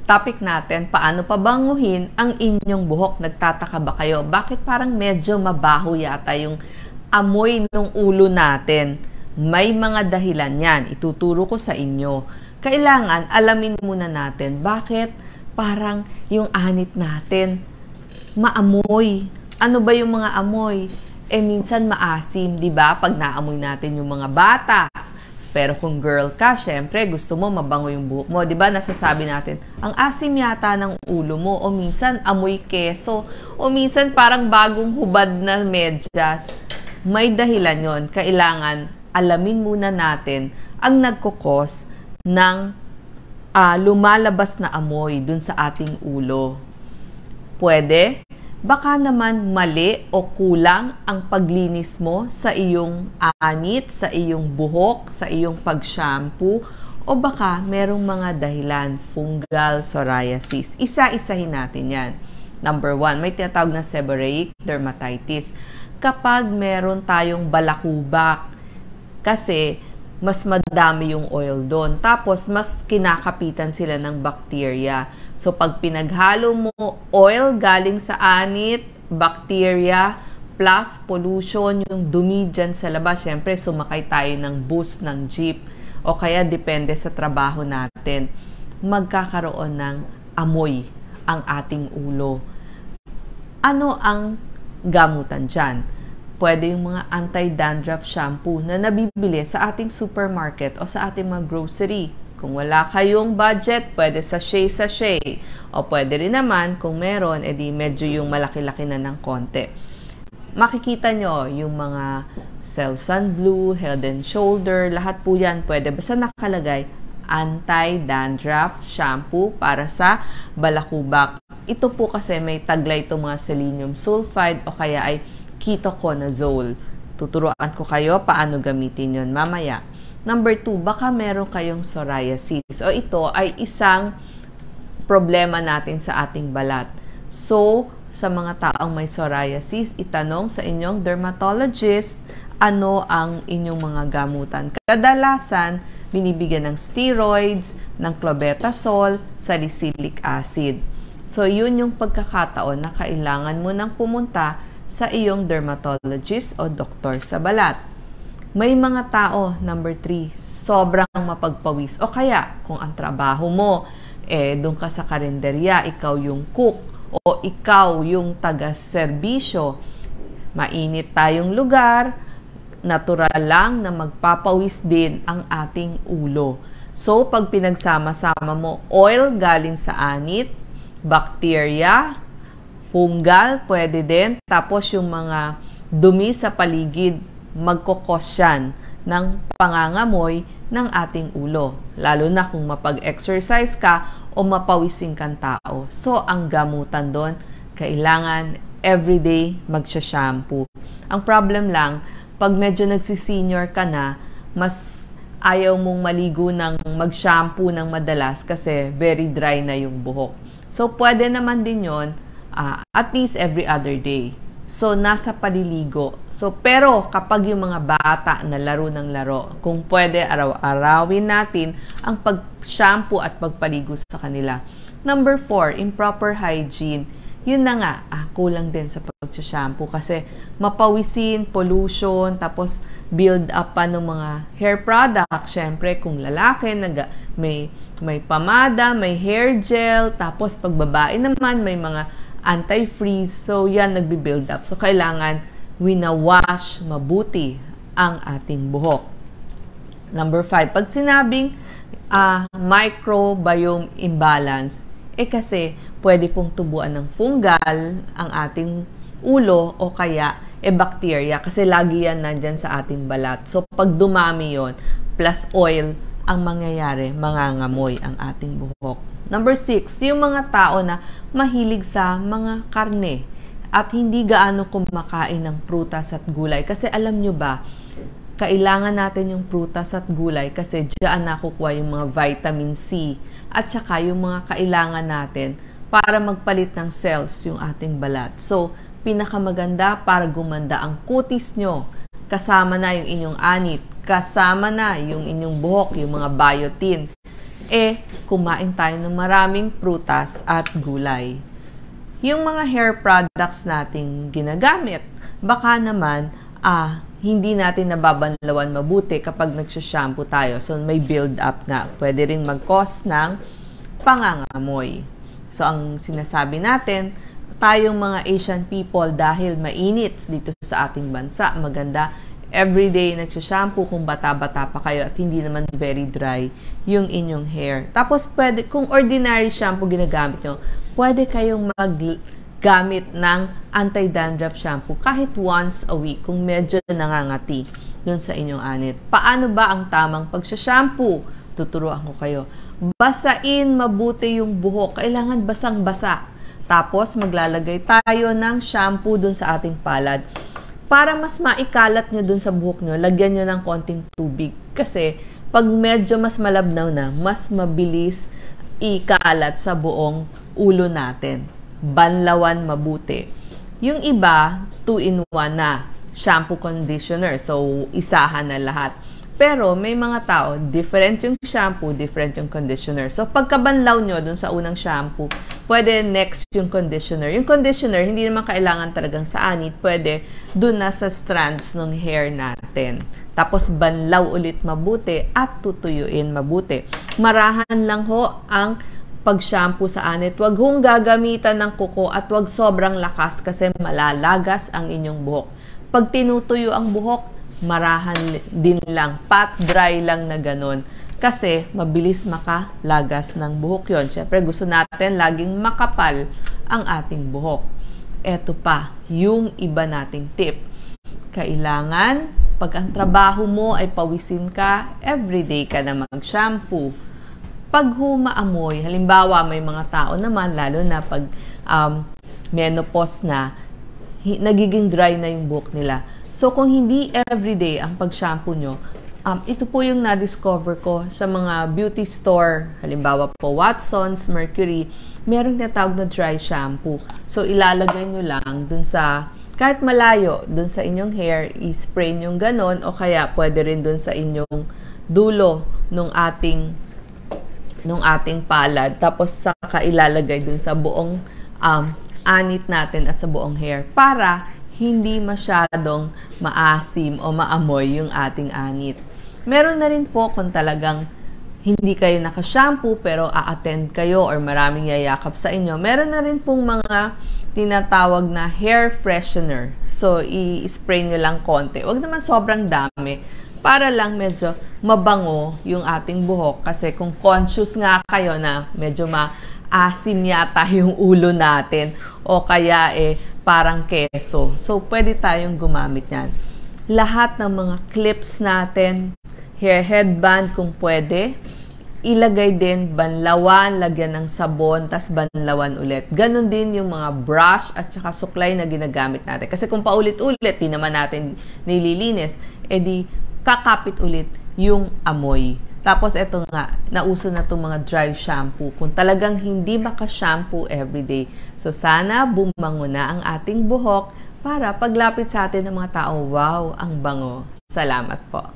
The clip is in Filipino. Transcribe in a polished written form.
Topic natin, paano pabanguhin ang inyong buhok? Nagtataka ba kayo? Bakit parang medyo mabaho yata yung amoy ng ulo natin? May mga dahilan yan. Ituturo ko sa inyo. Kailangan alamin muna natin bakit parang yung anit natin maamoy. Ano ba yung mga amoy? Minsan maasim, di ba? Pag naamoy natin yung mga bata. Pero kung girl ka, syempre, gusto mo mabango yung buhok mo. Diba, nasasabi natin, ang asim yata ng ulo mo. O minsan, amoy keso. O minsan, parang bagong hubad na medyas. May dahilan yon. Kailangan, alamin muna natin ang nagkukos ng lumalabas na amoy dun sa ating ulo. Pwede? Baka naman mali o kulang ang paglinis mo sa iyong anit, sa iyong buhok, sa iyong pag-shampoo, o baka merong mga dahilan, fungal psoriasis. Isa-isahin natin yan. Number 1, may tinatawag na seborrheic dermatitis. Kapag meron tayong balakubak, kasi mas madami yung oil doon. Tapos, mas kinakapitan sila ng bacteria. So, pag pinaghalo mo oil galing sa anit, bacteria, plus pollution, yung dumi dyan sa labas, syempre, sumakay tayo ng bus, ng jeep, o kaya depende sa trabaho natin, magkakaroon ng amoy ang ating ulo. Ano ang gamutan dyan? Pwede yung mga anti-dandruff shampoo na nabibili sa ating supermarket o sa ating mga grocery. Kung wala kayong budget, pwede sachet. O pwede rin naman, kung meron, edi medyo yung malaki-laki na ng konti. Makikita nyo yung mga Selsun Blue, Head and Shoulder, lahat po yan pwede. Basta nakalagay, anti-dandruff shampoo para sa balakubak. Ito po kasi may taglay itong mga selenium sulfide o kaya ay ketoconazole. Tuturuan ko kayo paano gamitin yon mamaya. Number 2, baka meron kayong psoriasis. O ito ay isang problema natin sa ating balat. So, sa mga taong may psoriasis, itanong sa inyong dermatologist ano ang inyong mga gamutan. Kadalasan, binibigyan ng steroids, ng clobetasol, salicylic acid. So, yun yung pagkakataon na kailangan mo nang pumunta sa iyong dermatologist o doktor sa balat. May mga tao, number 3, sobrang mapagpawis. O kaya, kung ang trabaho mo, doon ka sa karinderya, ikaw yung cook, o ikaw yung taga-serbisyo, mainit tayong lugar, natural lang na magpapawis din ang ating ulo. So, pag pinagsama-sama mo, oil galing sa anit, bacteria, fungal, pwede din. Tapos yung mga dumi sa paligid, magkokos yan ng pangangamoy ng ating ulo. Lalo na kung mapag-exercise ka o mapawising kang tao. So, ang gamutan doon, kailangan everyday magsha-shampoo. Ang problem lang, pag medyo nagsisenior ka na, mas ayaw mong maligo ng mag-shampoo ng madalas kasi very dry na yung buhok. So, pwede naman din yon at least every other day. So, nasa paliligo. So, pero kapag yung mga bata na laro ng laro, kung pwede, araw-arawin natin ang pag-shampoo at pagpaligo sa kanila. Number 4, improper hygiene. Yun na nga, kulang din sa pag-shampoo kasi mapawisin, pollution, tapos build up pa ng mga hair product. Siyempre, kung lalaki, may pamada, may hair gel, tapos pag babae naman, may mga anti-freeze. So, yan nagbi-build up. So, kailangan wina-wash mabuti ang ating buhok. Number 5, pag sinabing microbiome imbalance, kasi pwede pong tubuan ng fungal ang ating ulo o kaya bacteria kasi lagi yan nandyan sa ating balat. So, pag dumami yon plus oil, ang mangyayari, mangangamoy ang ating buhok. Number 6, yung mga tao na mahilig sa mga karne at hindi gaano kumakain ng prutas at gulay. Kasi alam nyo ba, kailangan natin yung prutas at gulay kasi diyan nakukuha yung mga vitamin C at saka yung mga kailangan natin para magpalit ng cells yung ating balat. So, pinakamaganda para gumanda ang kutis nyo. Kasama na yung inyong anit, kasama na yung inyong buhok, yung mga biotin. kumain tayo ng maraming prutas at gulay. Yung mga hair products nating ginagamit, baka naman hindi natin nababanlawan mabuti kapag nagsha-shampoo tayo. So, may build-up na. Pwede rin mag-cause ng pangangamoy. So, ang sinasabi natin, tayong mga Asian people, dahil mainit dito sa ating bansa, maganda, everyday nagsha-shampoo kung bata-bata pa kayo at hindi naman very dry yung inyong hair. Tapos, kung ordinary shampoo ginagamit nyo, pwede kayong gamit ng anti-dandruff shampoo kahit once a week kung medyo nangangati dun sa inyong anit. Paano ba ang tamang pagsha-shampoo? Tuturuan ko kayo. Basain mabuti yung buhok. Kailangan basang-basa. Tapos maglalagay tayo ng shampoo dun sa ating palad. Para mas maikalat nyo dun sa buhok nyo, lagyan nyo ng konting tubig. Kasi pag medyo mas malabnaw na, mas mabilis ikalat sa buong ulo natin. Banlawan mabuti. Yung iba, 2-in-1 na shampoo conditioner. So, isahan na lahat. Pero, may mga tao, different yung shampoo, different yung conditioner. So, pagkabanlaw nyo dun sa unang shampoo, pwede next yung conditioner. Yung conditioner, hindi naman kailangan talagang sa anit. Pwede dun na sa strands ng hair natin. Tapos, banlaw ulit mabuti at tutuyuin mabuti. Marahan lang ho ang pag-shampoo sa anit. Huwag hong gagamitan ng kuko at huwag sobrang lakas kasi malalagas ang inyong buhok. Pag tinutuyo ang buhok, marahan din lang, pat dry lang na ganun. Kasi mabilis makalagas ng buhok yon. Siyempre gusto natin laging makapal ang ating buhok. Eto pa, yung iba nating tip. Kailangan, pag ang trabaho mo ay pawisin ka, everyday ka na mag-shampoo. Pag humaamoy, halimbawa may mga tao naman, lalo na pag menopause na, nagiging dry na yung buhok nila. So, kung hindi everyday ang pag-shampoo nyo, ito po yung na-discover ko sa mga beauty store, halimbawa po Watson's, Mercury, meron tinatawag na dry shampoo. So, ilalagay nyo lang dun sa, kahit malayo, dun sa inyong hair, i-spray nyo ganon, o kaya pwede rin dun sa inyong dulo nung ating palad, tapos saka ilalagay dun sa buong anit natin at sa buong hair para hindi masyadong maasim o maamoy yung ating anit. Meron na rin po kung talagang hindi kayo naka-shampoo pero a-attend kayo or maraming yayakap sa inyo, meron na rin pong mga tinatawag na hair freshener. So, i-spray nyo lang konti. Huwag naman sobrang dami para lang medyo mabango yung ating buhok. Kasi kung conscious nga kayo na medyo maasim yata yung ulo natin o kaya parang keso. So, pwede tayong gumamit yan. Lahat ng mga clips natin, hair headband kung pwede, ilagay din, banlawan, lagyan ng sabon, tas banlawan ulit. Ganon din yung mga brush at saka suklay na ginagamit natin. Kasi kung paulit-ulit, di naman natin nililinis, edi kakapit ulit yung amoy. Tapos eto nga, nauso na itong mga dry shampoo. Kung talagang hindi maka-shampoo everyday. So sana bumango na ang ating buhok para paglapit sa atin ng mga tao, wow, ang bango. Salamat po.